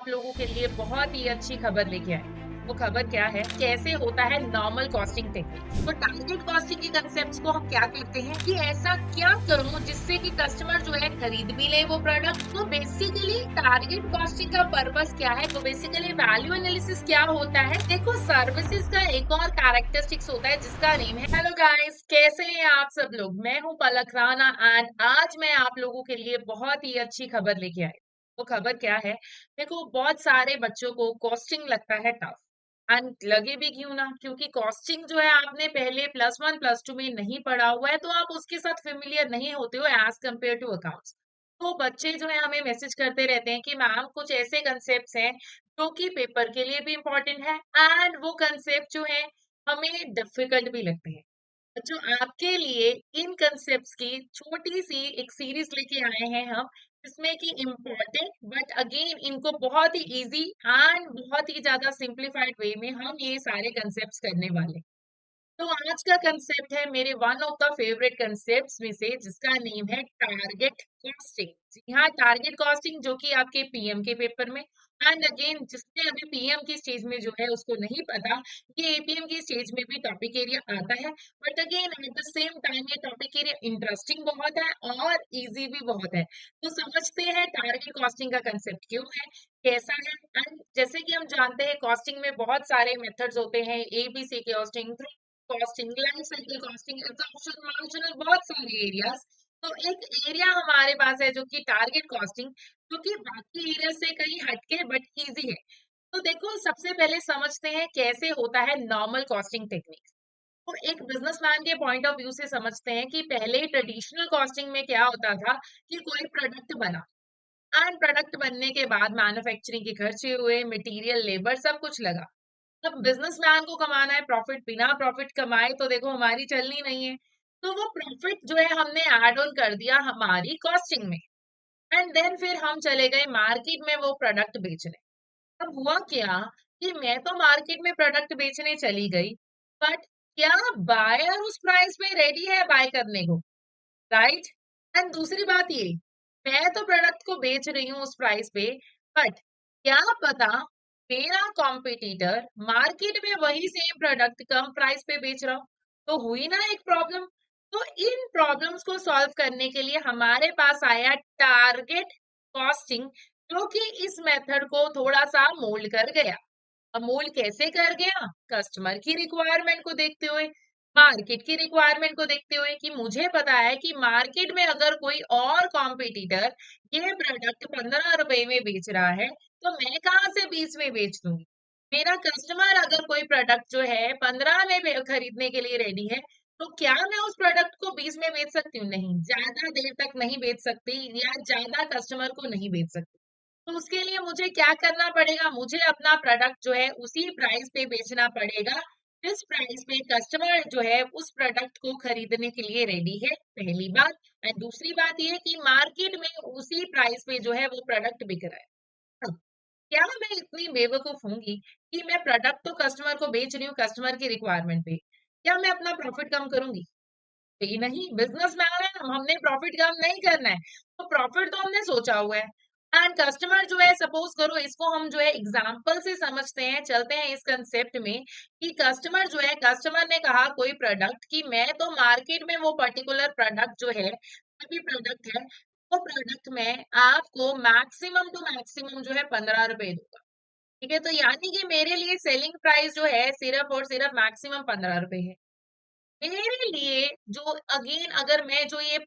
आप लोगों के लिए बहुत ही अच्छी खबर लेके आए। वो खबर क्या है? कैसे होता है नॉर्मल कॉस्टिंग टेक्निक। तो टारगेट कॉस्टिंग के कंसेप्ट्स को हम क्या करते हैं कि ऐसा क्या करूं जिससे कि कस्टमर जो है खरीद भी ले वो प्रोडक्ट। तो बेसिकली टारगेट कॉस्टिंग का पर्पस क्या है? तो बेसिकली वैल्यू एनालिसिस क्या होता है? देखो, सर्विसेज का एक और कैरेक्टरिस्टिक्स होता है जिसका नेम है। हेलो गाइस, कैसे हैं आप सब लोग? मैं हूं पलक राणा एंड आज मैं आप लोगों के लिए बहुत ही अच्छी खबर लेके आई। वो खबर क्या है? देखो, बहुत सारे बच्चों को कॉस्टिंग लगता है टफ। एंड लगे भी क्यों ना, क्योंकि कॉस्टिंग जो है आपने पहले +1 +2 में नहीं पढ़ा हुआ है, तो आप उसके साथ फेमिलियर नहीं होते हो एज कम्पेयर टू अकाउंट्स। तो बच्चे जो है हमें मैसेज करते रहते हैं कि मैम कुछ ऐसे कंसेप्ट हैं जो कि पेपर के लिए भी इम्पोर्टेंट है एंड वो कंसेप्ट जो है हमें डिफिकल्ट भी लगते हैं। जो आपके लिए इन कंसेप्ट्स की छोटी सी एक सीरीज लेके आए हैं हम, जिसमें कि इम्पोर्टेंट बट अगेन इनको बहुत ही इजी एंड बहुत ही ज्यादा सिंप्लीफाइड वे में हम ये सारे कंसेप्ट्स करने वाले। तो आज का कंसेप्ट है मेरे one of the favourite concepts में से, जिसका नेम है टारगेट कॉस्टिंग। जी हाँ, टारगेट कॉस्टिंग, जो कि आपके पीएम के पेपर में एंड अगेन जिसने अभी पीएम की स्टेज में जो है उसको नहीं पता, ये एपीएम की स्टेज में भी टॉपिक एरिया आता है। But again at the same time ये टॉपिक एरिया इंटरेस्टिंग बहुत है और इजी भी बहुत है। तो समझते हैं टारगेट कॉस्टिंग का कंसेप्ट क्यों है, कैसा है। एंड जैसे कि हम जानते हैं कॉस्टिंग में बहुत सारे मेथड्स होते हैं, ABC costing, costing, life cycle costing, absorption, marginal, बहुत सारे एरियाज। तो एक एरिया हमारे पास है जो कि टारगेट कॉस्टिंग, जो कि बाकी एरिया से कहीं हटके बट इजी है। तो देखो, सबसे पहले समझते हैं कैसे होता है नॉर्मल कॉस्टिंग टेक्निक। तो एक बिजनेसमैन के पॉइंट ऑफ व्यू से समझते हैं कि पहले ट्रेडिशनल कॉस्टिंग में क्या होता था कि कोई प्रोडक्ट बना एंड प्रोडक्ट बनने के बाद मैन्युफैक्चरिंग के खर्चे हुए, मटेरियल, लेबर, सब कुछ लगा। अब बिजनेसमैन को कमाना है प्रॉफिट, बिना प्रॉफिट कमाए तो देखो हमारी चलनी नहीं है। तो वो प्रॉफिट जो है हमने ऐड ऑन कर दिया हमारी कॉस्टिंग में एंड देन फिर हम चले गए मार्केट में वो प्रोडक्ट बेचने। अब हुआ क्या कि मैं तो मार्केट में प्रोडक्ट बेचने चली गई, बट क्या बायर उस प्राइस में रेडी है बाय करने को? राइट। एंड दूसरी बात ये, मैं तो प्रोडक्ट को बेच रही हूँ उस प्राइस पे, बट क्या पता मेरा कॉम्पिटिटर मार्केट में वही सेम प्रोडक्ट कम प्राइस पे बेच रहा हो। तो हुई ना एक प्रॉब्लम। तो इन प्रॉब्लम्स को सॉल्व करने के लिए हमारे पास आया टारगेट कॉस्टिंग, जो कि इस मेथड को थोड़ा सा मोल्ड कर गया। अमूल कैसे कर गया? कस्टमर की रिक्वायरमेंट को देखते हुए, मार्केट की रिक्वायरमेंट को देखते हुए, कि मुझे पता है कि मार्केट में अगर कोई और कॉम्पिटिटर ये प्रोडक्ट 15 रुपए में बेच रहा है, तो मैं कहाँ से 20 में बेच दूंगी। मेरा कस्टमर अगर कोई प्रोडक्ट जो है 15 में खरीदने के लिए रेडी है, तो क्या मैं उस प्रोडक्ट को 20 में बेच सकती हूँ? नहीं, ज्यादा देर तक नहीं बेच सकती या ज्यादा कस्टमर को नहीं बेच सकती। तो उसके लिए मुझे क्या करना पड़ेगा? मुझे अपना प्रोडक्ट जो है उसी प्राइस पे बेचना पड़ेगा जिस प्राइस पे कस्टमर जो है उस प्रोडक्ट को खरीदने के लिए रेडी है, पहली बात। एंड दूसरी बात ये कि मार्केट में उसी प्राइस पे जो है वो प्रोडक्ट बिक रहा है। अब क्या मैं इतनी बेवकूफ होंगी कि मैं प्रोडक्ट तो कस्टमर को बेच रही हूँ कस्टमर की रिक्वायरमेंट पे, क्या मैं अपना प्रॉफिट कम करूंगी? ये नहीं, बिजनेसमैन है हम, हमने प्रॉफिट कम नहीं करना है। तो प्रॉफिट तो हमने सोचा हुआ है। एंड कस्टमर जो है, सपोज करो इसको हम जो है एग्जांपल से समझते हैं, चलते हैं इस कंसेप्ट में कि कस्टमर जो है, कस्टमर ने कहा कोई प्रोडक्ट कि मैं तो मार्केट में वो पर्टिकुलर प्रोडक्ट जो है, अभी प्रोडक्ट है, वो प्रोडक्ट में आपको मैक्सिमम टू मैक्सिमम जो है 15 रुपए दूंगा। ठीक है, तो यानी कि मेरे लिए सेलिंग प्राइस जो है सिर्फ और सिर्फ मैक्सिमम 15 रुपए है। मेरे लिए जो, अगेन अगर मैं जो ये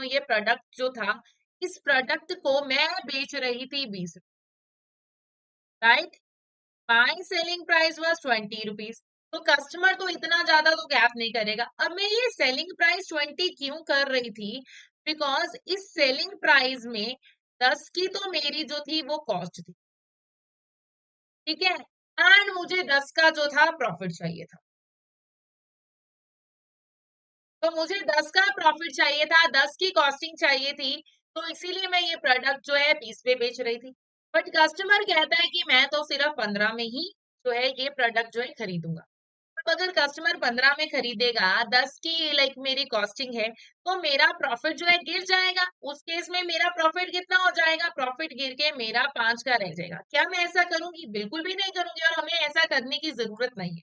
ये प्रोडक्ट जो था, इस प्रोडक्ट को मैं बेच रही थी 20, right. My selling price was 20 rupees. तो कस्टमर तो इतना ज्यादा तो गैप नहीं करेगा। अब मैं ये सेलिंग प्राइस 20 क्यों कर रही थी? बिकॉज इस सेलिंग प्राइस में 10 की तो मेरी जो थी वो कॉस्ट थी, ठीक है, एंड मुझे 10 का जो था प्रॉफिट चाहिए था। तो मुझे 10 का प्रॉफिट चाहिए था, 10 की कॉस्टिंग चाहिए थी, तो इसीलिए मैं ये प्रोडक्ट जो है 20 पे बेच रही थी। बट कस्टमर कहता है कि मैं तो सिर्फ 15 में ही जो है ये प्रोडक्ट जो है खरीदूंगा। अब अगर कस्टमर 15 में खरीदेगा, 10 की लाइक मेरी कॉस्टिंग है, तो मेरा प्रॉफिट जो है गिर जाएगा। उस केस में मेरा प्रॉफिट कितना हो जाएगा? प्रॉफिट गिर के मेरा 5 का रह जाएगा। क्या मैं ऐसा करूंगी? बिल्कुल भी नहीं करूंगी, और हमें ऐसा करने की जरूरत नहीं है।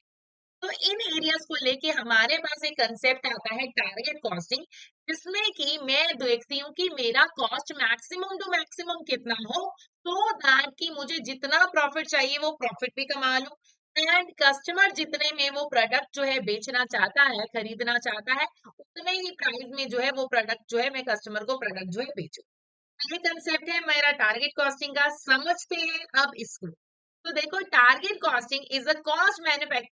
तो इन एरियाज को लेके हमारे पास एक कंसेप्ट आता है टारगेट कॉस्टिंग, जिसमें कि मैं देखती हूँ कि मेरा कॉस्ट मैक्सिमम टू मैक्सिमम कितना हो, सो दैट कि मुझे जितना प्रॉफिट चाहिए वो प्रॉफिट भी कमा लूं, एंड कस्टमर जितने में वो प्रोडक्ट जो है बेचना चाहता है, खरीदना चाहता है, उतने ही प्राइस में जो है वो प्रोडक्ट जो है मैं कस्टमर को प्रोडक्ट जो है बेचूं। ये कंसेप्ट है मेरा टारगेट कॉस्टिंग का। समझते हैं अब इसको। तो देखो, target costing is a cost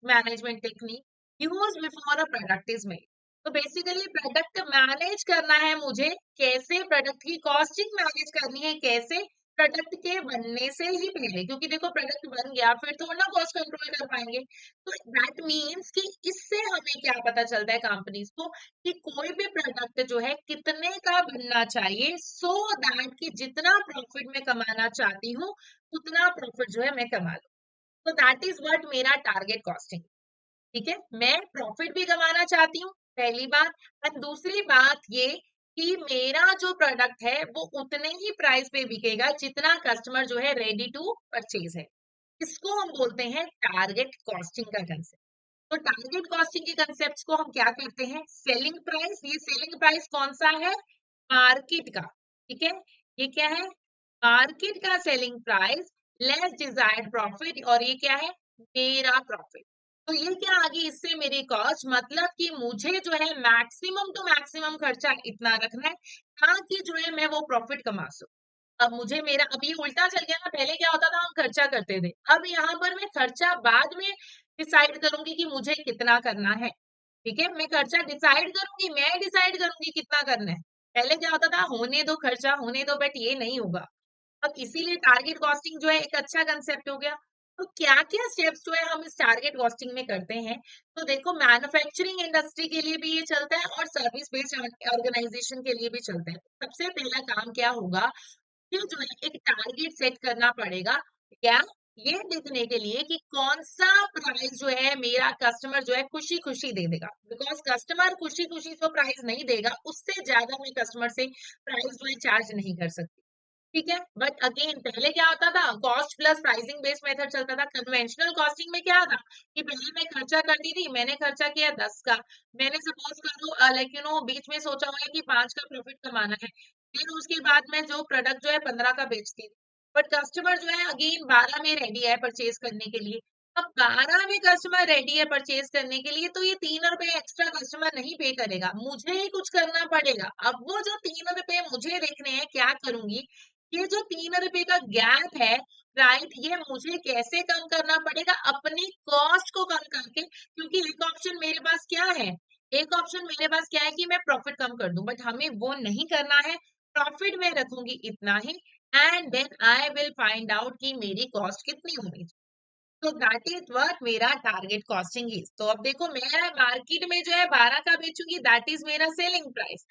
management technique used before a product is made. तो बेसिकली प्रोडक्ट मैनेज करना है मुझे, कैसे प्रोडक्ट की कॉस्टिंग मैनेज करनी है, कैसे प्रोडक्ट के बनने से ही पहले, क्योंकि देखो प्रोडक्ट बन गया फिर थोड़ा ना कॉस्ट कंट्रोल कर पाएंगे। तो दैट मीन्स कि इससे हमें क्या पता चलता है कंपनीज को, कि कोई भी प्रोडक्ट जो है कितने का बनना चाहिए, सो दैट कि जितना प्रॉफिट मैं कमाना चाहती हूँ उतना प्रॉफिट जो है मैं कमा लूं। तो दैट इज व्हाट मेरा टारगेट कॉस्टिंग। ठीक है, मैं प्रॉफिट भी कमाना चाहती हूँ, पहली बात। और दूसरी बात ये कि मेरा जो प्रोडक्ट है वो उतने ही प्राइस पे बिकेगा जितना कस्टमर जो है रेडी टू परचेज है। इसको हम बोलते हैं टारगेट कॉस्टिंग का कंसेप्ट। तो टारगेट कॉस्टिंग के कंसेप्ट्स को हम क्या करते हैं? Selling price. ये सेलिंग प्राइस कौन सा है? मार्केट का। ठीक है, ये क्या है? मार्केट का selling price less desired profit, और ये क्या है? मेरा प्रॉफिट। तो ये क्या आ गई इससे मेरी कॉस्ट, मतलब कि मुझे जो है मैक्सिमम टू मैक्सिमम खर्चा इतना रखना है ताकि जो है मैं वो प्रॉफिट कमा सकूं। अब मुझे मेरा, अब ये उल्टा चल गया ना, पहले क्या होता था हम खर्चा करते थे, अब यहाँ पर मैं खर्चा बाद में डिसाइड करूंगी कि मुझे कितना करना है। ठीक है, मैं खर्चा डिसाइड करूंगी, मैं डिसाइड करूंगी कितना करना है। पहले क्या होता था, होने दो खर्चा होने दो, बट ये नहीं होगा। अब इसीलिए टारगेट कॉस्टिंग जो है एक अच्छा कंसेप्ट हो गया। तो क्या क्या स्टेप्स जो है हम इस टारगेट कॉस्टिंग में करते हैं? तो देखो, मैन्युफैक्चरिंग इंडस्ट्री के लिए भी ये चलता है और सर्विस बेस्ड ऑर्गेनाइजेशन के लिए भी चलता है। सबसे पहला काम क्या होगा, फिर जो है एक टारगेट सेट करना पड़ेगा। क्या? ये देखने के लिए कि कौन सा प्राइस जो है मेरा कस्टमर जो है खुशी खुशी दे देगा। बिकॉज कस्टमर खुशी खुशी जो प्राइस नहीं देगा, उससे ज्यादा मैं कस्टमर से प्राइस जो है चार्ज नहीं कर सकती। ठीक है, बट अगेन पहले क्या होता था, cost plus pricing based method चलता था। कन्वेंशनल कॉस्टिंग में क्या था कि पहले मैं खर्चा करती थी, मैंने खर्चा किया 10 का, मैंने सपोज करो लाइक बीच में सोचा हुआ है कि 5 का प्रॉफिट कमाना है, फिर उसके बाद में जो प्रोडक्ट जो है 15 का बेचती थी। बट कस्टमर जो है अगेन 12 में रेडी है परचेज करने के लिए। अब 12 में कस्टमर रेडी है परचेज करने के लिए, तो ये 3 रुपए एक्स्ट्रा कस्टमर नहीं पे करेगा, मुझे ही कुछ करना पड़ेगा। अब वो जो 3 रुपए मुझे देखने हैं, क्या करूंगी, ये जो 3 रुपए का गैप है, राइट, ये मुझे कैसे कम करना पड़ेगा? अपनी कॉस्ट को कम करके। क्योंकि एक ऑप्शन मेरे पास क्या है, एक ऑप्शन मेरे पास क्या है कि मैं प्रॉफिट कम कर दूं, बट हमें वो नहीं करना है। प्रॉफिट में रखूंगी इतना ही, and then I will find out कि मेरी कॉस्ट कितनी होनी चाहिए। तो दैट इज व्हाट मेरा टारगेट कॉस्टिंग इज। तो अब देखो, मैं मार्केट में जो है 12 का बेचूंगी, दैट इज मेरा सेलिंग प्राइस,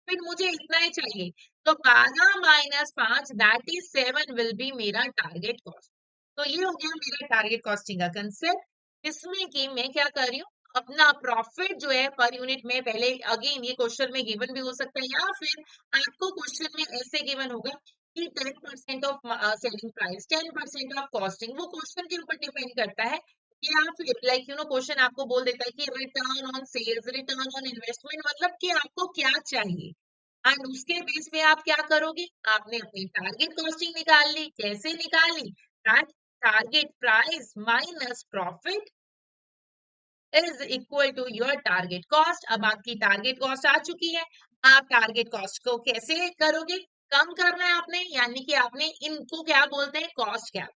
फिर मुझे इतना ही चाहिए। तो 12 minus 5 that is 7 will be मेरा टारगेट कॉस्ट। तो ये हो गया मेरा टारगेट कॉस्टिंग का कंसेप्ट, जिसमें कि मैं क्या कर रही हूँ, अपना प्रॉफिट जो है पर यूनिट में, पहले अगेन ये क्वेश्चन में गिवन भी हो सकता है, या फिर आपको क्वेश्चन में ऐसे गिवन होगा कि 10% of selling price, 10% of costing, वो क्वेश्चन के ऊपर डिपेंड करता है। या फिर लाइक क्वेश्चन आपको बोल देता है कि return on sales, return on investment, मतलब कि आपको क्या चाहिए, एंड उसके बेस पे आप क्या करोगे, आपने अपनी टारगेट कॉस्टिंग निकाल ली। कैसे निकाली? Target price minus profit is equal to your target cost. अब आपकी टारगेट कॉस्ट आ चुकी है। आप टारगेट कॉस्ट को कैसे करोगे? कम करना है आपने, यानी कि आपने इनको क्या बोलते हैं, कॉस्ट कैप।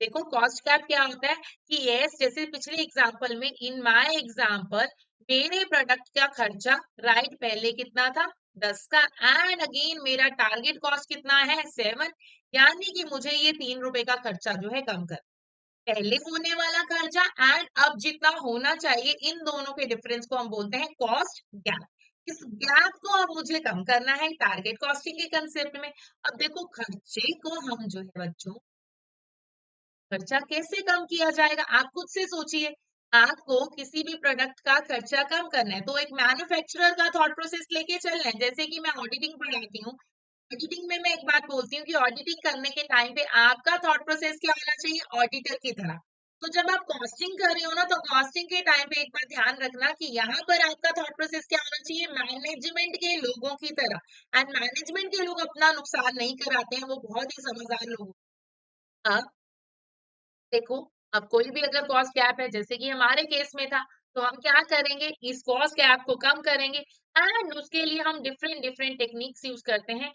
देखो, कॉस्ट कैप क्या होता है कि यस, जैसे पिछले एग्जांपल में, इन माय एग्जांपल, मेरे प्रोडक्ट का खर्चा राइट पहले कितना था, 10 का, एंड अगेन मेरा टारगेट कॉस्ट कितना है, 7, यानी कि मुझे ये 3 रुपए का खर्चा जो है कम कर, पहले होने वाला खर्चा एंड अब जितना होना चाहिए, इन दोनों के डिफरेंस को हम बोलते हैं कॉस्ट गैप। इस गैप को अब मुझे कम करना है टारगेट कॉस्टिंग के कंसेप्ट में। अब देखो, खर्चे को हम जो है बच्चों, खर्चा कैसे कम किया जाएगा, आप खुद से सोचिए। आपको किसी भी प्रोडक्ट का खर्चा कम करना है, तो एक मैन्युफैक्चरर का थॉट प्रोसेस लेके चलना है। जैसे कि मैं ऑडिटिंग पढ़ाती हूँ, ऑडिटिंग में मैं एक बात बोलती हूँ कि ऑडिटिंग करने के टाइम पे आपका थॉट प्रोसेस क्या होना चाहिए, ऑडिटर की तरह। तो जब आप कॉस्टिंग कर रहे हो ना, तो कॉस्टिंग के टाइम पे एक बात ध्यान रखना कि यहाँ पर आपका थॉट प्रोसेस क्या होना चाहिए, मैनेजमेंट के लोगों की तरह। एंड मैनेजमेंट के लोग अपना नुकसान नहीं कराते हैं, वो बहुत ही समझदार लोग। अब देखो, अब कोई भी अगर कॉस्ट गैप है, जैसे कि हमारे केस में था, तो हम क्या करेंगे, इस कॉस्ट गैप को कम करेंगे। एंड उसके लिए हम डिफरेंट डिफरेंट टेक्निक्स यूज करते हैं,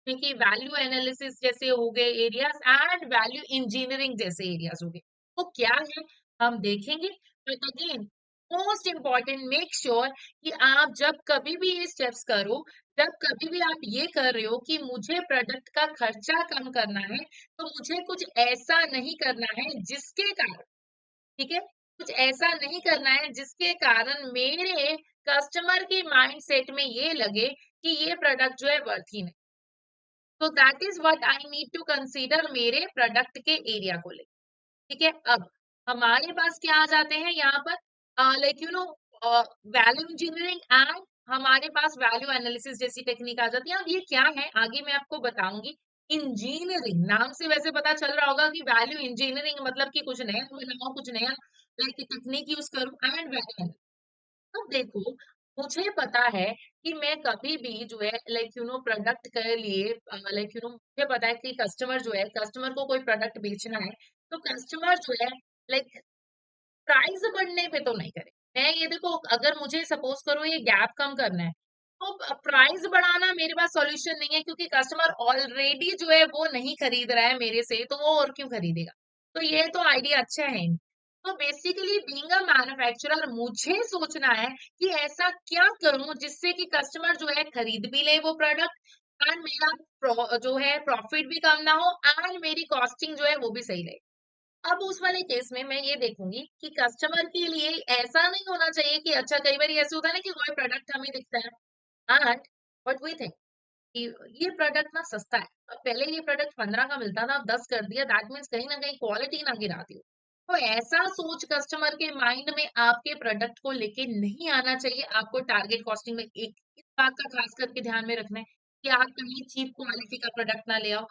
क्योंकि वैल्यू एनालिसिस जैसे हो गए एरियाज एंड वैल्यू इंजीनियरिंग जैसे एरियाज हो गए। वो क्या है, हम देखेंगे। But again, most important, make sure कि आप जब कभी भी ये स्टेप्स करो, जब कभी भी आप ये कर रहे हो कि मुझे प्रोडक्ट का खर्चा कम करना है, तो मुझे कुछ ऐसा नहीं करना है जिसके कारण, ठीक है, कुछ ऐसा नहीं करना है जिसके कारण मेरे कस्टमर के माइंडसेट में ये लगे कि ये प्रोडक्ट जो है वर्थ ही नहीं। तो that is what I need to consider मेरे प्रोडक्ट के एरिया को लेकर। ठीक है, अब हमारे पास क्या आ जाते हैं यहाँ पर, like you no, value engineering and हमारे पास वैल्यू एनालिसिस जैसी टेक्निक आ जाती है। अब ये क्या है, आगे मैं आपको बताऊंगी। इंजीनियरिंग नाम से वैसे पता चल रहा होगा कि वैल्यू इंजीनियरिंग मतलब कि कुछ नया बनाओ, कुछ नया लाइक टेक्निक यूज करूं एंड वैल्यू। अब देखो, मुझे पता है कि मैं कभी भी जो है लाइक यू नो प्रोडक्ट के लिए, लाइक यू नो, मुझे पता है कि कस्टमर जो है, कस्टमर को कोई प्रोडक्ट बेचना है, तो कस्टमर जो है लाइक प्राइस बढ़ने पे तो नहीं करे। मैं ये देखो, अगर मुझे सपोज करो ये गैप कम करना है, तो प्राइस बढ़ाना मेरे पास सॉल्यूशन नहीं है, क्योंकि कस्टमर ऑलरेडी जो है वो नहीं खरीद रहा है मेरे से, तो वो और क्यों खरीदेगा। तो ये तो आइडिया अच्छा है नहीं। तो बेसिकली बीइंग अ मैन्युफैक्चरर, मुझे सोचना है कि ऐसा क्या करूं जिससे कि कस्टमर जो है खरीद भी ले वो प्रोडक्ट, एंड मेरा जो है प्रॉफिट भी कम ना हो, एंड मेरी कॉस्टिंग जो है वो भी सही रहे। अब उस वाले केस में मैं ये देखूंगी कि कस्टमर के लिए ऐसा नहीं होना चाहिए कि अच्छा, कई बार ऐसे होता है ना कि कोई प्रोडक्ट हमें दिखता है एंड व्हाट वी थिंक कि ये प्रोडक्ट ना सस्ता है। अब पहले ये प्रोडक्ट 15 का मिलता था, अब 10 कर दिया, दैट मीन्स कहीं ना कहीं क्वालिटी ना गिरा दी हो। तो ऐसा सोच कस्टमर के माइंड में आपके प्रोडक्ट को लेके नहीं आना चाहिए। आपको टारगेट कॉस्टिंग में एक इस बात का खास करके ध्यान में रखना है कि आप कहीं चीप क्वालिटी का प्रोडक्ट ना ले आओ,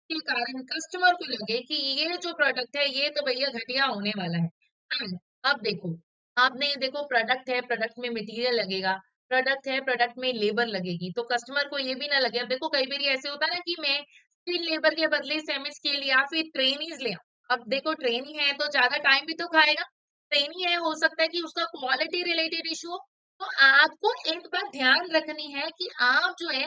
के कारण कस्टमर को लगे कि ये जो प्रोडक्ट है ये तो भैया घटिया होने वाला है। एंड अब देखो, आपने देखो प्रोडक्ट है, प्रोडक्ट में मटेरियल लगेगा, प्रोडक्ट है, प्रोडक्ट में लेबर लगेगी, तो कस्टमर को ये भी ना लगे। अब देखो, कई बार ऐसे होता है ना कि मैं स्किल्ड लेबर के बदले सेमी स्किल्ड या फिर ट्रेनीज ले आऊं। अब देखो, ट्रेनी है तो ज्यादा टाइम भी तो खाएगा, ट्रेनी है, हो सकता है कि उसका क्वालिटी रिलेटेड इशू हो। तो आपको एक बात ध्यान रखनी है कि आप जो है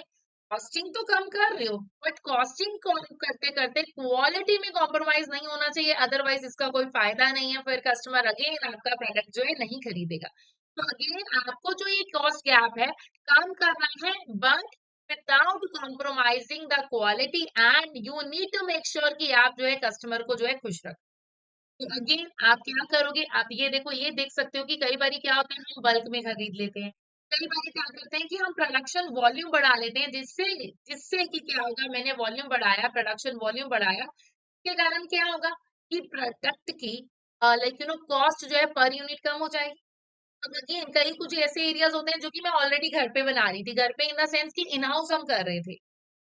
कॉस्टिंग तो कम कर रहे हो, बट कॉस्टिंग कम करते करते क्वालिटी में कॉम्प्रोमाइज नहीं होना चाहिए, अदरवाइज इसका कोई फायदा नहीं है, फिर कस्टमर अगेन आपका प्रोडक्ट जो है नहीं खरीदेगा। तो अगेन आपको जो ये कॉस्ट गैप है कम करना है, but without compromising the quality, and you need to make sure कि आप जो है कस्टमर को जो है खुश रखें। तो अगेन आप क्या करोगे, आप ये देखो, ये देख सकते हो कि कई बार क्या होता है, हम बल्क में खरीद लेते हैं। कई बार क्या करते हैं कि हम प्रोडक्शन वॉल्यूम बढ़ा लेते हैं, जिससे जिससे कि क्या होगा, मैंने वॉल्यूम बढ़ाया, प्रोडक्शन वॉल्यूम बढ़ाया, के कारण क्या होगा कि प्रोडक्ट की लाइक यू नो कॉस्ट जो है पर यूनिट कम हो जाएगी। अब अगेन कई कुछ ऐसे एरियाज होते हैं जो कि मैं ऑलरेडी घर पे बना रही थी, घर पे इन द सेंस कि इन हाउस हम कर रहे थे।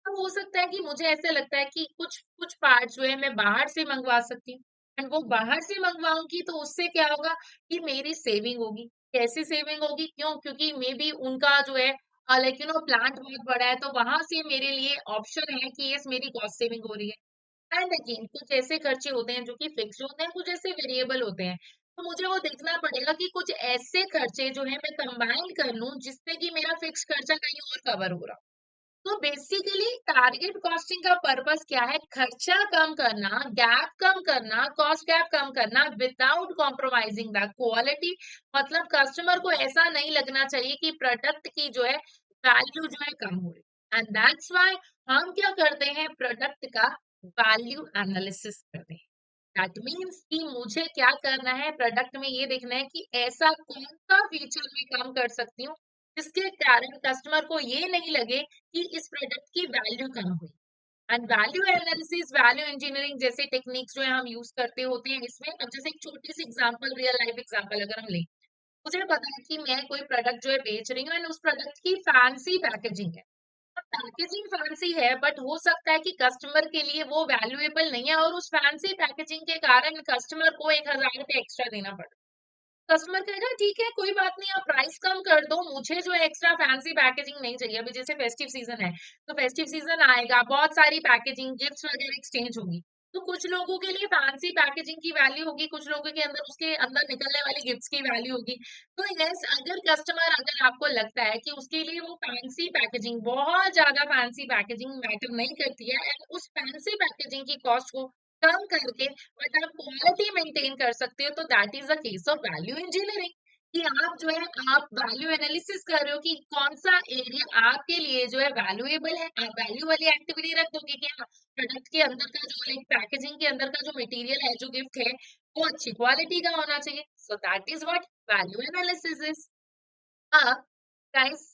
अब हो सकता है कि मुझे ऐसे लगता है कि कुछ कुछ पार्ट जो है मैं बाहर से मंगवा सकती हूँ, एंड वो बाहर से मंगवाऊंगी तो उससे क्या होगा कि मेरी सेविंग होगी। कैसे सेविंग होगी, क्यों, क्योंकि मे बी उनका जो है लाइक यू नो प्लांट बहुत बड़ा है, तो वहां से मेरे लिए ऑप्शन है कि यस, मेरी कॉस्ट सेविंग हो रही है। एंड अगेन कुछ ऐसे खर्चे होते हैं जो कि फिक्स होते हैं, कुछ ऐसे वेरिएबल होते हैं, तो मुझे वो देखना पड़ेगा कि कुछ ऐसे खर्चे जो है मैं कंबाइन कर लूं जिससे कि मेरा फिक्स खर्चा कहीं और कवर हो रहा। तो बेसिकली टारगेट कॉस्टिंग का पर्पस क्या है, खर्चा कम करना, गैप कम करना, कॉस्ट गैप कम करना विदाउट कॉम्प्रोमाइजिंग द क्वालिटी। मतलब कस्टमर को ऐसा नहीं लगना चाहिए कि प्रोडक्ट की जो है वैल्यू जो है कम हो रही। एंड दैट्स व्हाई हम क्या करते हैं, प्रोडक्ट का वैल्यू एनालिसिस करते हैं। दैट मीन्स कि मुझे क्या करना है, प्रोडक्ट में ये देखना है कि ऐसा कौन सा फीचर मैं कम कर सकती हूँ जिसके कारण कस्टमर को ये नहीं लगे कि इस प्रोडक्ट की वैल्यू कम हुई। And value analysis, value engineering जैसे टेक्निक्स जो है हम यूज करते होते हैं इसमें। अब जैसे एक छोटी सी एग्जांपल, रियल लाइफ एग्जांपल अगर हम लें, मुझे पता है कि मैं कोई प्रोडक्ट जो है बेच रही हूँ एंड उस प्रोडक्ट की फैंसी पैकेजिंग है, पैकेजिंग फैंसी है, बट हो सकता है कि कस्टमर के लिए वो वैल्यूएबल नहीं है और उस फैंसी पैकेजिंग के कारण कस्टमर को 1,000 रुपये एक्स्ट्रा देना पड़ा। कस्टमर कहेगा ठीक है कोई बात नहीं, आप प्राइस कम कर दो, मुझे जो है एक्स्ट्रा फैंसी पैकेजिंग नहीं चाहिए। अभी जैसे फेस्टिव सीजन है, तो फेस्टिव सीजन आएगा, बहुत सारी पैकेजिंग गिफ्ट्स वगैरह एक्सचेंज होगी, तो कुछ लोगों के लिए फैंसी पैकेजिंग की वैल्यू होगी, कुछ लोगों के अंदर उसके अंदर निकलने वाली गिफ्ट्स की वैल्यू होगी। तो यस, अगर कस्टमर, अगर आपको लगता है कि उसके लिए वो फैंसी पैकेजिंग, बहुत ज्यादा फैंसी पैकेजिंग मैटर नहीं करती है एंड उस फैंसी पैकेजिंग की कॉस्ट को कम करके बट आप क्वालिटी मेंटेन कर सकते हो, तो that is a case of value engineering. कि आप जो है, आप वैल्यू एनालिसिस कर रहे हो कि कौन सा एरिया आपके लिए जो है वैल्यूएबल है, आप वैल्यू वाली एक्टिविटी रख दोगे कि हाँ, प्रोडक्ट के अंदर का जो लाइक पैकेजिंग के अंदर का जो मटेरियल है, जो गिफ्ट है, वो अच्छी क्वालिटी का होना चाहिए। So that is what value analysis is. अब गाइस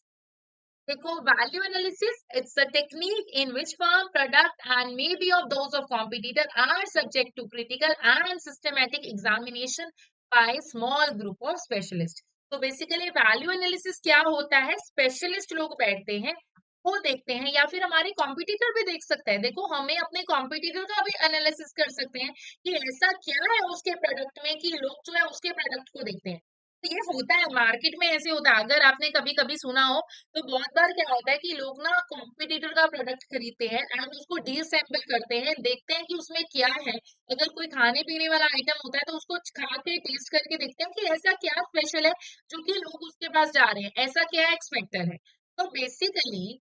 देखो, value analysis, it's a technique in which firm, product and may be of those of competitor are subject to critical and systematic examination by small group of specialist. तो basically value analysis क्या होता है, specialist लोग बैठते हैं, वो देखते हैं, या फिर हमारे कॉम्पिटिटर भी देख सकते हैं। देखो, हमें अपने कॉम्पिटिटर का भी एनालिसिस कर सकते हैं कि ऐसा क्या है उसके प्रोडक्ट में कि लोग जो है उसके प्रोडक्ट को देखते हैं। तो ये होता है मार्केट में, ऐसे होता है। अगर आपने कभी कभी सुना हो, तो बहुत बार क्या होता है कि लोग ना कॉम्पिटिटर का प्रोडक्ट खरीदते हैं एंड उसको डीसैम्पल करते हैं, देखते हैं कि उसमें क्या है। अगर कोई खाने पीने वाला आइटम होता है तो उसको खा के टेस्ट करके देखते हैं कि ऐसा क्या स्पेशल है जो कि लोग उसके पास जा रहे हैं, ऐसा क्या एक्सपेक्टर है। तो बेसिकली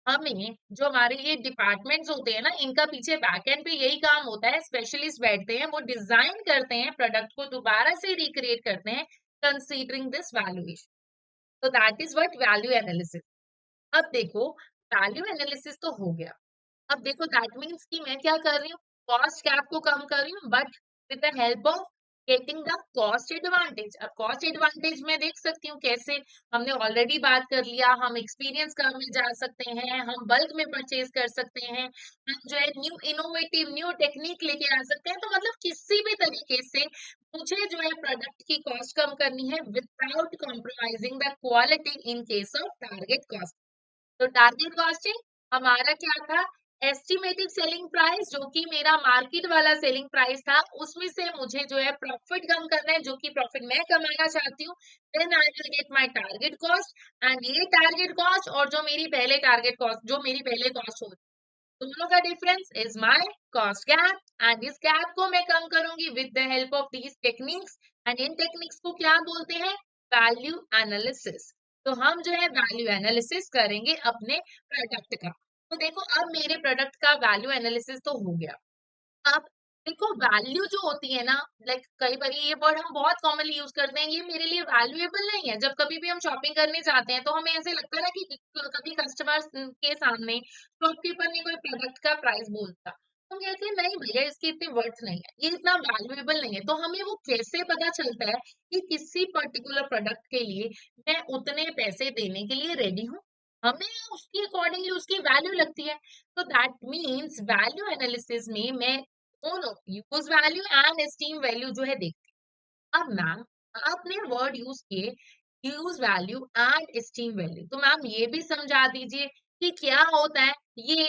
हमें, जो हमारे ये डिपार्टमेंट्स होते हैं ना, इनका पीछे बैकएंड पे यही काम होता है, स्पेशलिस्ट बैठते हैं, वो डिजाइन करते हैं, प्रोडक्ट को दोबारा से रिक्रिएट करते हैं, कंसीडरिंग दिस वैल्यूएशन। तो that is what value analysis. अब देखो, वैल्यू एनालिसिस तो हो गया। अब देखो, दैट मीन्स कि मैं क्या कर रही हूँ, कॉस्ट गैप को कम कर रही हूँ, but with the help of getting the cost advantage. अब कॉस्ट एडवांटेज में देख सकती हूँ कैसे, हमने ऑलरेडी बात कर लिया, हम एक्सपीरियंस काम में जा सकते हैं, हम बल्क में परचेज कर सकते हैं, हम जो है न्यू इनोवेटिव न्यू टेक्निक लेके आ सकते हैं। तो मतलब किसी भी तरीके से मुझे जो है प्रोडक्ट की कॉस्ट कम करनी है without compromising the quality in case of target cost. तो टारगेट कॉस्टिंग हमारा क्या था, एस्टिमेटेड सेलिंग प्राइस, जो कि मेरा मार्केट वाला सेलिंग प्राइस था, उसमें से मुझे जो है प्रॉफिट कम करना है, जो कि प्रॉफिट मैं कमाना चाहती हूँ। Then I will get my target cost, and ये टारगेट कॉस्ट और जो मेरी पहले टारगेट कॉस्ट, जो मेरी पहले कॉस्ट होती, दोनों का difference is my cost gap, and इस गैप को मैं कम करूंगी with the help of these techniques. And in techniques को क्या बोलते हैं, वैल्यू एनालिसिस। तो हम जो है वैल्यू एनालिसिस करेंगे अपने प्रोडक्ट का। तो देखो, अब मेरे प्रोडक्ट का वैल्यू एनालिसिस तो हो गया। अब देखो, वैल्यू जो होती है ना, लाइक कई बार ये वर्ड हम बहुत कॉमनली यूज करते हैं, ये मेरे लिए वैल्यूएबल नहीं है। जब कभी भी हम शॉपिंग करने जाते हैं तो हमें ऐसे लगता है ना कि कभी कस्टमर्स के सामने शॉपकीपर ने कोई प्रोडक्ट का प्राइस बोलता, तो हम कहते हैं नहीं भैया, इसकी इतनी वर्थ नहीं है, ये इतना वैल्यूएबल नहीं है। तो हमें वो कैसे पता चलता है कि किसी पर्टिकुलर प्रोडक्ट के लिए मैं उतने पैसे देने के लिए रेडी हूँ, हमें उसकी अकॉर्डिंगली उसकी वैल्यू लगती है। तो दैट मीन्स वैल्यू एनालिसिस में मैं दोनों use value and esteem value जो है देखते हैं। अब मैम, आपने वर्ड यूज किए use value and esteem value, तो मैम ये भी समझा दीजिए कि क्या होता है ये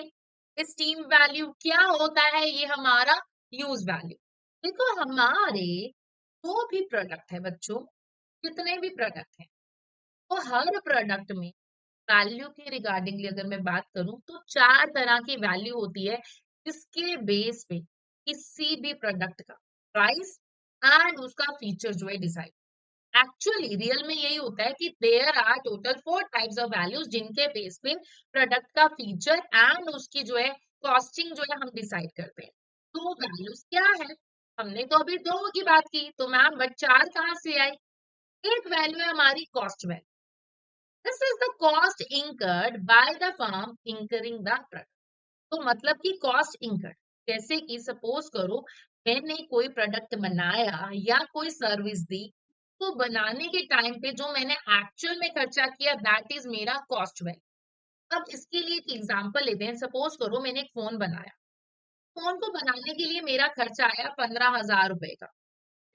एस्टीम वैल्यू, क्या होता है ये हमारा यूज वैल्यू। देखो, हमारे जो भी प्रोडक्ट है बच्चों, कितने भी प्रोडक्ट है, तो हर प्रोडक्ट में वैल्यू के रिगार्डिंगली अगर मैं बात करूं तो चार तरह की वैल्यू होती है, जिसके बेस पे किसी भी प्रोडक्ट का प्राइस एंड उसका फीचर जो है डिसाइड। एक्चुअली रियल में यही होता है कि there are total four types of values, जिनके बेस पे प्रोडक्ट का फीचर एंड उसकी जो है कॉस्टिंग जो है हम डिसाइड करते हैं। तो वैल्यूज क्या है, हमने तो अभी दो की बात की, तो मैम बट चार कहाँ से आई। एक वैल्यू है हमारी cost value. This is the cost incurred by the firm incurring the product। तो मतलब कि कॉस्ट incurred, जैसे कि सपोज करो मैंने कोई प्रोडक्ट बनाया या कोई सर्विस दी, तो बनाने के टाइम पे जो मैंने एक्चुअल में खर्चा किया, दैट इज मेरा कॉस्ट वैल्यू। अब इसके लिए एक एग्जांपल लेते हैं। सपोज करो मैंने एक फोन बनाया। फोन को बनाने के लिए मेरा खर्चा आया 15,000 रुपए का।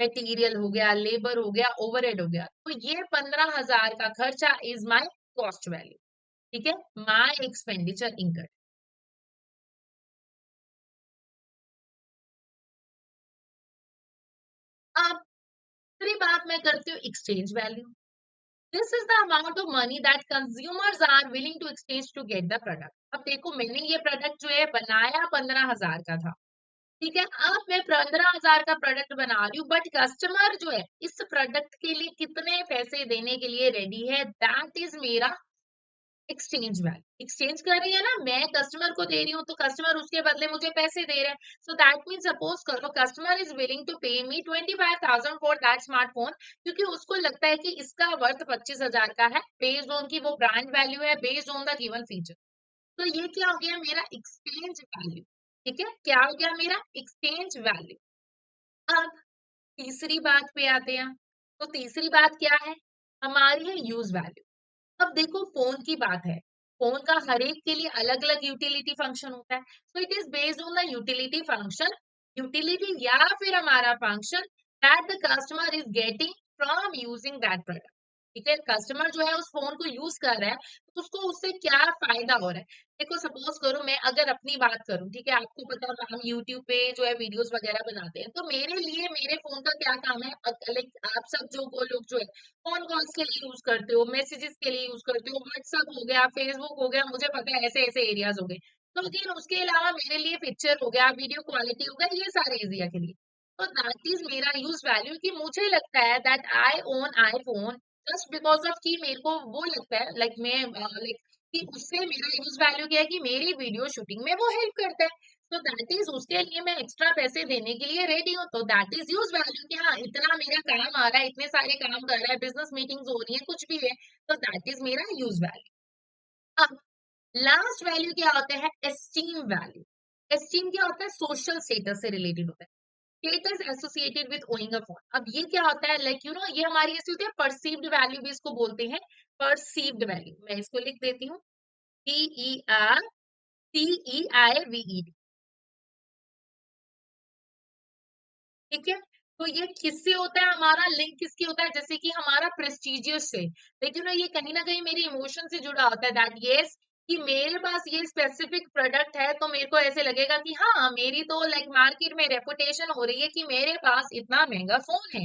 मटेरियल हो गया, लेबर हो गया, ओवरहेड हो गया। तो ये 15,000 का खर्चा इज माय कॉस्ट वैल्यू। ठीक है, माय एक्सपेंडिचर इनकर्ड। अब दूसरी बात मैं करती हूँ exchange value. This is the amount of money that consumers are willing to exchange to get the product. अब देखो मैंने ये प्रोडक्ट जो है बनाया 15,000 का था। ठीक है, अब मैं 15,000 का प्रोडक्ट बना रही हूँ, बट कस्टमर जो है इस प्रोडक्ट के लिए कितने पैसे देने के लिए रेडी है, दैट इज मेरा एक्सचेंज वैल्यू। एक्सचेंज कर रही है ना, मैं कस्टमर को दे रही हूँ तो कस्टमर उसके बदले मुझे पैसे दे रहे हैं। सो दैट मीन सपोज करो कस्टमर इज विलिंग टू पे मी 25,000 फॉर दैट स्मार्टफोन, क्योंकि उसको लगता है कि इसका वर्थ 25,000 का है, बेस्ड ऑन की वो ब्रांड वैल्यू है, based on the given feature. तो ये क्या हो गया मेरा एक्सचेंज वैल्यू। ठीक है, क्या हो गया मेरा एक्सचेंज वैल्यू। अब तीसरी बात पे आते हैं। तो तीसरी बात क्या है हमारी, है यूज वैल्यू। अब देखो फोन की बात है, फोन का हर एक के लिए अलग अलग यूटिलिटी फंक्शन होता है। So it is based on the utility function, utility या फिर हमारा function that the customer is getting from using that product. ठीक है, कस्टमर जो है उस फोन को यूज कर रहा है तो उसको उससे क्या फायदा हो रहा है। देखो सपोज करो मैं अगर अपनी बात करूं, ठीक है, आपको पता है हम यूट्यूब पे जो है वीडियोस वगैरह बनाते हैं, तो मेरे लिए मेरे फोन का क्या काम है, लाइक आप सब जो वो लोग जो है फोन कॉल्स के लिए यूज करते हो, मैसेजेस के लिए यूज करते हो, व्हाट्सअप हो गया, फेसबुक हो गया, मुझे पता है ऐसे ऐसे एरियाज हो गए। तो अगेन उसके अलावा मेरे लिए पिक्चर हो गया, वीडियो क्वालिटी हो गया, ये सारे एरिया के लिए। तो दैट इज मेरा यूज वैल्यू, कि मुझे लगता है that I own iPhone just because of कि मेरे को वो लगता है लाइक मैं लाइक कि उससे मेरा यूज वैल्यू क्या है कि मेरी वीडियो शूटिंग में वो हेल्प करता है। तो दैट इज उसके लिए मैं एक्स्ट्रा पैसे देने के लिए रेडी हूँ। तो दैट इज यूज वैल्यू कि हाँ इतना मेरा काम आ रहा है, इतने सारे काम कर रहा है, बिजनेस मीटिंग्स हो रही है, कुछ भी है, तो दैट इज मेरा यूज वैल्यू। अब लास्ट वैल्यू क्या होता है, एस्टीम वैल्यू। एस्टीम क्या होता है, सोशल स्टेटस से रिलेटेड होता है। Status associated with owing a phone. अब ये क्या होता है, लाइक यू नो ये हमारी ऐसी होती है परसीव्ड वैल्यू भी इसको बोलते हैं। परसीव्ड वैल्यू मैं इसको लिख देती हूँ, PERCEIVED। ठीक है, तो ये किससे होता है, हमारा लिंक किसके होता है, जैसे कि हमारा प्रेस्टिजियस से। लेकिन ये कहीं ना कहीं मेरे इमोशन से जुड़ा होता है, दैट यस कि मेरे पास ये स्पेसिफिक प्रोडक्ट है तो मेरे को ऐसे लगेगा कि हाँ मेरी तो लाइक मार्केट में रेपुटेशन हो रही है कि मेरे पास इतना महंगा फोन है।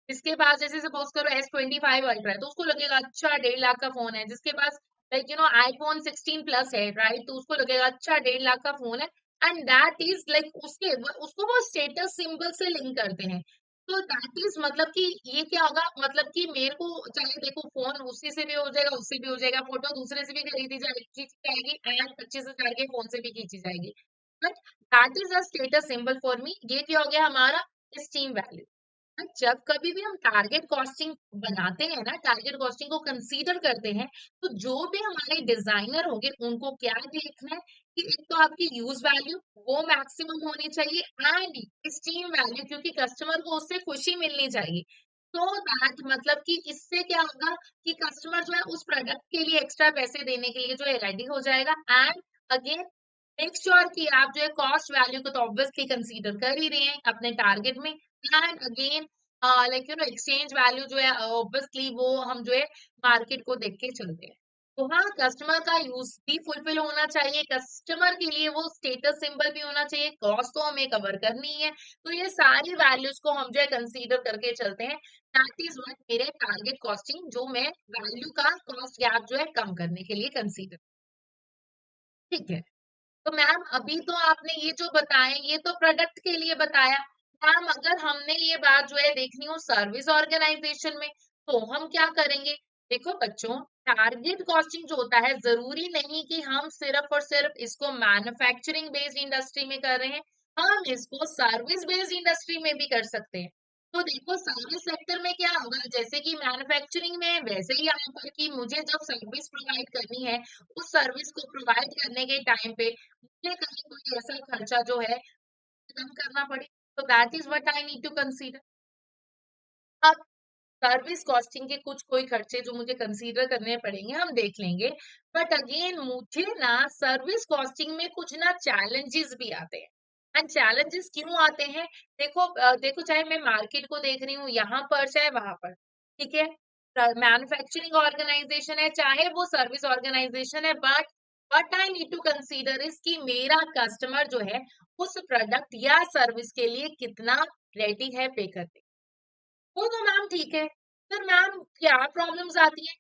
जिसके पास जैसे सपोज करो S25 अल्ट्रा है तो उसको लगेगा अच्छा 1.5 लाख का फोन है। जिसके पास like you know iPhone 16 plus है, राइट, तो उसको लगेगा अच्छा 1.5 लाख का फोन है। एंड दैट इज लाइक उसको वो स्टेटस सिंबल से लिंक करते हैं। तो दैट इज मतलब कि ये क्या होगा, मतलब कि मेरे को चाहे देखो फोन उसी से भी हो जाएगा, उससे भी हो जाएगा, फोटो दूसरे से भी खरीदी जाएगी, खींची जाएगी, एंड 25,000 के फोन से भी खींची जाएगी। But that is a status symbol for me. ये क्या हो गया हमारा स्टीम वैल्यू। जब कभी भी हम टारगेट कॉस्टिंग बनाते हैं ना, टारगेट कॉस्टिंग को कंसीडर करते हैं, तो जो भी हमारे डिजाइनर होंगे उनको क्या देखना है कि एक तो आपकी यूज वैल्यू वो मैक्सिमम होनी चाहिए, एंड स्टीम वैल्यू क्योंकि कस्टमर को उससे खुशी मिलनी चाहिए। तो दैट मतलब कि इससे क्या होगा कि कस्टमर जो है उस प्रोडक्ट के लिए एक्स्ट्रा पैसे देने के लिए जो है रेडी हो जाएगा। एंड अगेन मेक श्योर कि आप जो है कॉस्ट वैल्यू को तो ऑब्वियसली कंसीडर कर ही रहे हैं अपने टारगेट में। And again like you no exchange value जो है ऑब्वियसली वो हम जो है मार्केट को देख के चलते हैं। तो हाँ कस्टमर का यूज भी फुलफिल होना चाहिए, कस्टमर के लिए वो स्टेटस सिंबल भी होना चाहिए, कॉस्ट तो हमें कवर करनी है। तो ये सारी वैल्यूज को हम जो है कंसीडर करके चलते हैं। दैट इज व्हाट मेरे टारगेट कॉस्टिंग जो मैं वैल्यू का कॉस्ट गैप जो है कम करने के लिए कंसीडर। ठीक है, तो मैम अभी तो आपने ये जो बताए ये तो प्रोडक्ट के लिए बताया। मैम अगर हमने ये बात जो है देखनी हो सर्विस ऑर्गेनाइजेशन में तो हम क्या करेंगे। देखो बच्चों, टारगेट कॉस्टिंग जो होता है जरूरी नहीं कि हम सिर्फ और सिर्फ इसको मैन्युफैक्चरिंग बेस्ड इंडस्ट्री में कर रहे हैं, हम इसको सर्विस बेस्ड इंडस्ट्री में भी कर सकते हैं। तो देखो सर्विस सेक्टर में क्या होगा, जैसे कि मैन्युफैक्चरिंग में वैसे ही यहाँ पर कि मुझे जब सर्विस प्रोवाइड करनी है, उस सर्विस को प्रोवाइड करने के टाइम पे मुझे कहीं कोई ऐसा खर्चा जो है कम करना पड़े, तो that is what I need to consider. अब सर्विस कॉस्टिंग के कुछ कोई खर्चे जो मुझे कंसीडर करने पड़ेंगे, हम देख लेंगे। बट अगेन मुझे ना सर्विस कॉस्टिंग में कुछ ना चैलेंजेस भी आते हैं। एंड चैलेंजेस क्यों आते हैं? देखो चाहे मैं मार्केट को देख रही हूँ यहाँ पर चाहे वहां पर, ठीक है? मैन्युफैक्चरिंग ऑर्गेनाइजेशन है चाहे वो सर्विस ऑर्गेनाइजेशन है, but I need to consider इस कि मेरा कस्टमर जो है उस प्रोडक्ट या सर्विस के लिए कितना रेडी है पे करने। वो तो मैम ठीक है। फिर मैम क्या प्रॉब्लम्स आती है?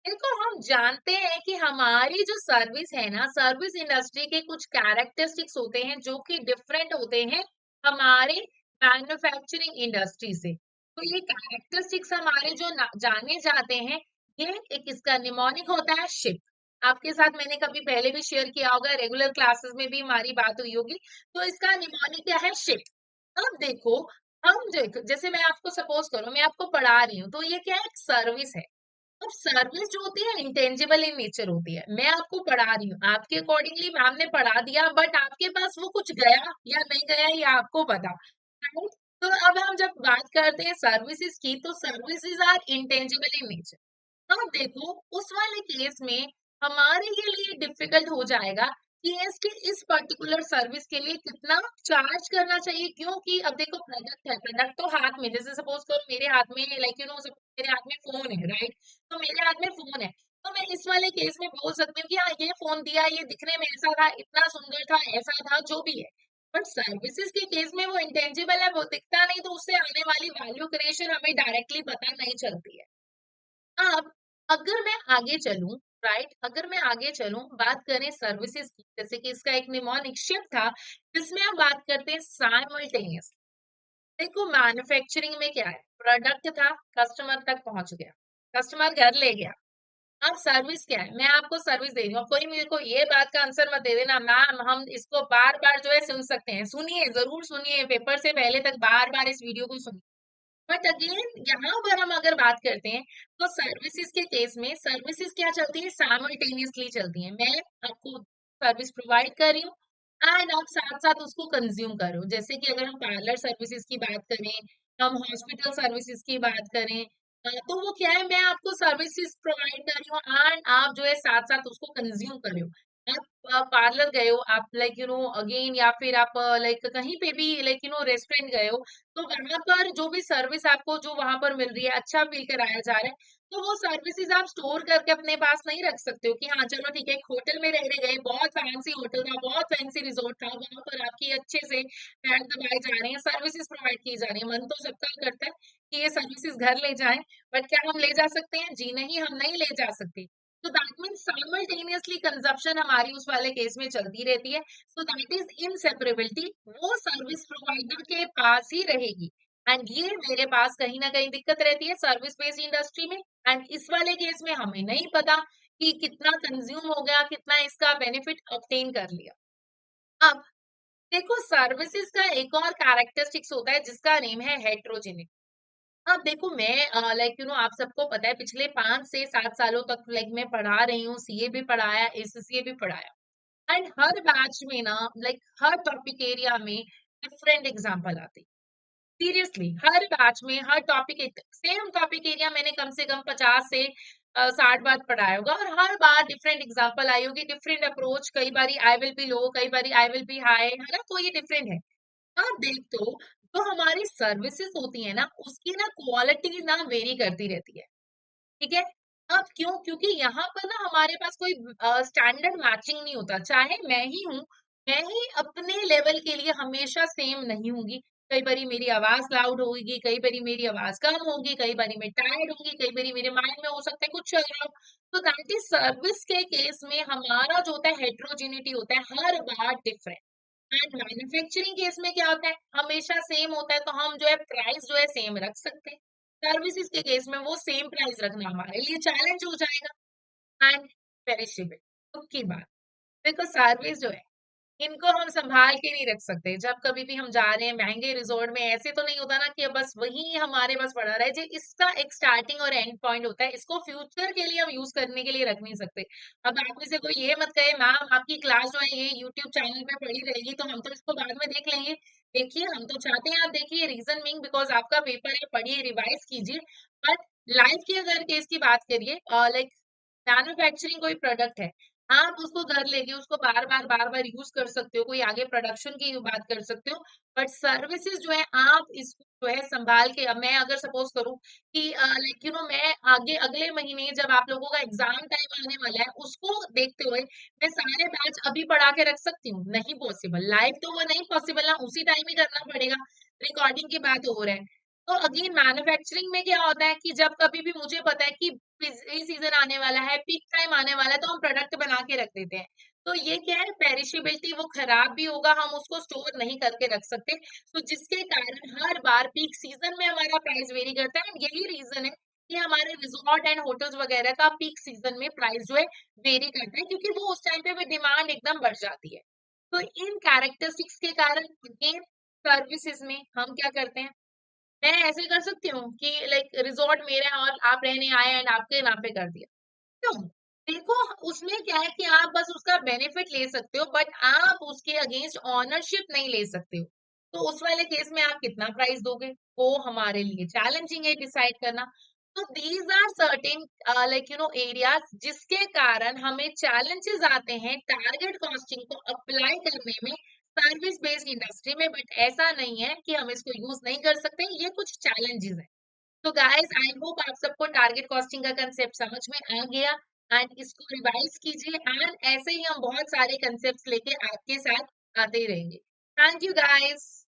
देखो हम जानते हैं कि हमारी जो सर्विस है ना, सर्विस इंडस्ट्री के कुछ कैरेक्टरिस्टिक्स होते हैं जो कि डिफरेंट होते हैं हमारे मैन्युफैक्चरिंग इंडस्ट्री से। तो ये कैरेक्टरिस्टिक्स हमारे जो जाने जाते हैं, ये एक इसका निमोनिक होता है शिप। आपके साथ मैंने कभी पहले भी शेयर किया होगा, रेगुलर क्लासेस में भी हमारी बात हुई होगी। तो इसका निमोनिक क्या है? शिप। अब देखो हम जैसे मैं आपको सपोज करो मैं आपको पढ़ा रही हूँ, तो ये क्या है? एक सर्विस है। अब सर्विस जो होती है इंटेंजिबल इन नेचर होती है। मैं आपको पढ़ा रही हूँ, आपके अकॉर्डिंगली मैम ने पढ़ा दिया, बट आपके पास वो कुछ गया या नहीं गया ये आपको पता, राइट? तो अब हम जब बात करते हैं सर्विसेज की, तो services are intangible in nature. हाँ देखो उस वाले केस में हमारे के लिए डिफिकल्ट हो जाएगा कि इसके इस पर्टिकुलर सर्विस के लिए कितना चार्ज करना चाहिए, क्योंकि अब देखो प्रोडक्ट है, प्रोडक्ट तो हाथ में, जैसे सपोज करो मेरे हाथ में लाइक मेरे हाथ में फोन है, राइट? तो मेरे हाथ में फोन है, तो मैं इस वाले केस में बोल सकती हूँ कि हाँ ये फोन दिया, ये दिखने में ऐसा था, इतना सुंदर था, ऐसा था, जो भी है। बट सर्विसेज के केस में वो इंटेंजिबल है, वो दिखता नहीं, तो उससे आने वाली वैल्यू क्रिएशन हमें डायरेक्टली पता नहीं चलती है। अब अगर मैं आगे चलूं, राइट, अगर मैं आगे चलूं, बात करें सर्विसेज की, जैसे कि इसका एक निमोनिक शिफ्ट था जिसमें हम बात करते हैं साइमल्टेनियस। देखो मैन्युफैक्चरिंग में क्या है? प्रोडक्ट था, कस्टमर तक पहुंच गया, कस्टमर घर ले गया। अब सर्विस क्या है? मैं आपको सर्विस दे रही हूँ। अब कोई मेरे को ये बात का आंसर मत दे देना मैम हम इसको बार बार जो है सुन सकते हैं। सुनिए, जरूर सुनिए, पेपर से पहले तक बार बार इस वीडियो को सुनिए। बट अगेन यहाँ पर हम अगर बात करते हैं, तो सर्विसेज के केस में सर्विसेज क्या चलती है? साइमल्टेनियसली चलती है। मैं आपको सर्विस प्रोवाइड कर रही हूँ एंड आप साथ साथ उसको कंज्यूम कर रहे हो। जैसे कि अगर हम पार्लर सर्विसेज की बात करें, हम हॉस्पिटल सर्विसेज की बात करें, तो वो क्या है? मैं आपको सर्विसेज प्रोवाइड कर रही हूँ एंड आप जो है साथ साथ उसको कंज्यूम कर रहे हो। आप पार्लर गए हो, आप लाइक अगेन, या फिर आप लाइक कहीं पे भी लाइक रेस्टोरेंट गए हो, तो वहां पर जो भी सर्विस आपको जो वहां पर मिल रही है, अच्छा फील कराया जा रहा है, तो वो सर्विसेज आप स्टोर करके अपने पास नहीं रख सकते हो कि हाँ चलो ठीक है, एक होटल में रह गए, बहुत फैंसी होटल था, बहुत फैंसी रिजोर्ट था, वहां पर आपकी अच्छे से पैर दबाए जा रहे हैं, सर्विसेज प्रोवाइड की जा रही है। मन तो सबका करता है कि ये सर्विसेज घर ले जाएं, बट क्या हम ले जा सकते हैं? जी नहीं, हम नहीं ले जा सकते। तो दैट मीन्स साइमल्टेनियसली कंजप्शन हमारी उस वाले केस में चलती रहती है। सो दैट इज इनसेपरेबिलिटी, वो सर्विस प्रोवाइडर के पास ही रहेगी। एंड ये मेरे पास कहीं ना कहीं दिक्कत रहती है सर्विस बेस्ड इंडस्ट्री में। एंड इस वाले केस में हमें नहीं पता कि कितना कंज्यूम हो गया, कितना इसका बेनिफिट ऑब्टेन कर लिया। अब देखो सर्विसेज का एक और कैरेक्टरिस्टिक्स होता है जिसका नेम है हेट्रोजेनिटी। अब देखो मैं लाइक आप सबको पता है पिछले 5 से 7 सालों तक लाइक मैं पढ़ा रही हूँ, सीए भी पढ़ाया, एससीए भी पढ़ाया। एंड हर बैच में ना लाइक हर टॉपिक एरिया में डिफरेंट एग्जाम्पल आते। सीरियसली हर बैच में हर टॉपिक, सेम टॉपिक एरिया मैंने कम से कम 50 से 60 बार पढ़ाया होगा, और हर बार डिफरेंट एग्जाम्पल आई होगी, डिफरेंट अप्रोच, कई बारी आई विल बी लो, कई बारी आई विल बी हाई, है ना? तो ये डिफरेंट है। हाँ देख, तो जो हमारी सर्विसेज होती है ना, उसकी ना क्वालिटी ना वेरी करती रहती है, ठीक है? अब क्यों? क्योंकि यहाँ पर ना हमारे पास कोई स्टैंडर्ड मैचिंग नहीं होता। चाहे मैं ही हूँ, मैं ही अपने लेवल के लिए हमेशा सेम नहीं होंगी। कई बारी मेरी आवाज लाउड होगी, कई बारी मेरी आवाज कम होगी, कई बारी मैं टायर्ड होंगी, कई बारी मेरे माइंड में हो सकता है कुछ चल रहा हो। तो दैट इज सर्विस के केस में हमारा जो होता है हेट्रोजेनिटी होता है, हर बार डिफरेंट। एंड मैन्युफैक्चरिंग केस में क्या होता है? हमेशा सेम होता है, तो हम जो है प्राइस जो है सेम रख सकते हैं। सर्विसेज के केस में वो सेम प्राइस रखना हमारे लिए चैलेंज हो जाएगा। एंड पेरिशेबल, दुख की बात, देखो सर्विस जो है इनको हम संभाल के नहीं रख सकते। जब कभी भी हम जा रहे हैं महंगे रिजॉर्ट में, ऐसे तो नहीं होता ना कि बस वही हमारे पास पड़ा रहे। जी, इसका एक स्टार्टिंग और एंड पॉइंट होता है, इसको फ्यूचर के लिए हम यूज करने के लिए रख नहीं सकते। अब आप में से कोई ये मत कहे मैम आपकी क्लास जो है ये यूट्यूब चैनल पे पड़ी रहेगी तो हम तो इसको बाद में देख लेंगे। देखिए हम तो चाहते हैं आप देखिए, रीजन मीन बिकॉज आपका पेपर है, पढ़िए, रिवाइज कीजिए, बट लाइफ की अगर केस की बात करिए, लाइक मैन्युफैक्चरिंग कोई प्रोडक्ट है, आप उसको घर लेके उसको बार बार यूज कर सकते हो, कोई आगे प्रोडक्शन की बात कर सकते हो, बट सर्विसेज जो है आप इसको जो है संभाल के, अब मैं अगर सपोज करूं कि लाइक मैं आगे अगले महीने जब आप लोगों का एग्जाम टाइम आने वाला है उसको देखते हुए मैं सारे बैच अभी पढ़ा के रख सकती हूँ? नहीं पॉसिबल, लाइव तो वो नहीं पॉसिबल ना, उसी टाइम ही करना पड़ेगा। रिकॉर्डिंग की बात हो रहा है। तो अगेन मैन्युफैक्चरिंग में क्या होता है कि जब कभी भी मुझे पता है कि सीजन आने वाला है, पीक टाइम आने वाला है, तो हम प्रोडक्ट बना के रख देते हैं। तो ये क्या है, पेरिशेबिलिटी, वो खराब भी होगा, हम उसको स्टोर नहीं करके रख सकते। तो जिसके कारण हर बार पीक सीजन में हमारा प्राइस वेरी करता है, एंड यही रीजन है कि हमारे रिजॉर्ट एंड होटल्स वगैरह का पीक सीजन में प्राइस जो है वेरी करता है, क्योंकि वो उस टाइम पे भी डिमांड एकदम बढ़ जाती है। तो इन कैरेक्टरिस्टिक्स के कारण अगेन सर्विसेज में हम क्या करते हैं, मैं ऐसे कर सकती हूँ कि लाइक रिजॉर्ट मेरा है और आप रहने आए एंड आपके नाम पे कर दिया, क्यों? देखो, उसमें क्या है कि आप बस उसका बेनिफिट ले सकते हो, बट आप उसके अगेंस्ट ऑनरशिप नहीं ले सकते हो। तो उस वाले केस में आप कितना प्राइस दोगे, वो हमारे लिए चैलेंजिंग है डिसाइड करना। तो these are certain like areas जिसके कारण हमें चैलेंजेस आते हैं टारगेट कॉस्टिंग को अप्लाई करने में सर्विस बेस्ड इंडस्ट्री में, बट ऐसा नहीं है कि हम इसको यूज नहीं कर सकते, ये कुछ चैलेंजेस है। तो गाइस, आई होप आप सबको टारगेट कॉस्टिंग का कंसेप्ट समझ में आ गया, एंड इसको रिवाइज कीजिए, एंड ऐसे ही हम बहुत सारे कंसेप्ट्स लेके आपके साथ आते ही रहेंगे। Thank you guys.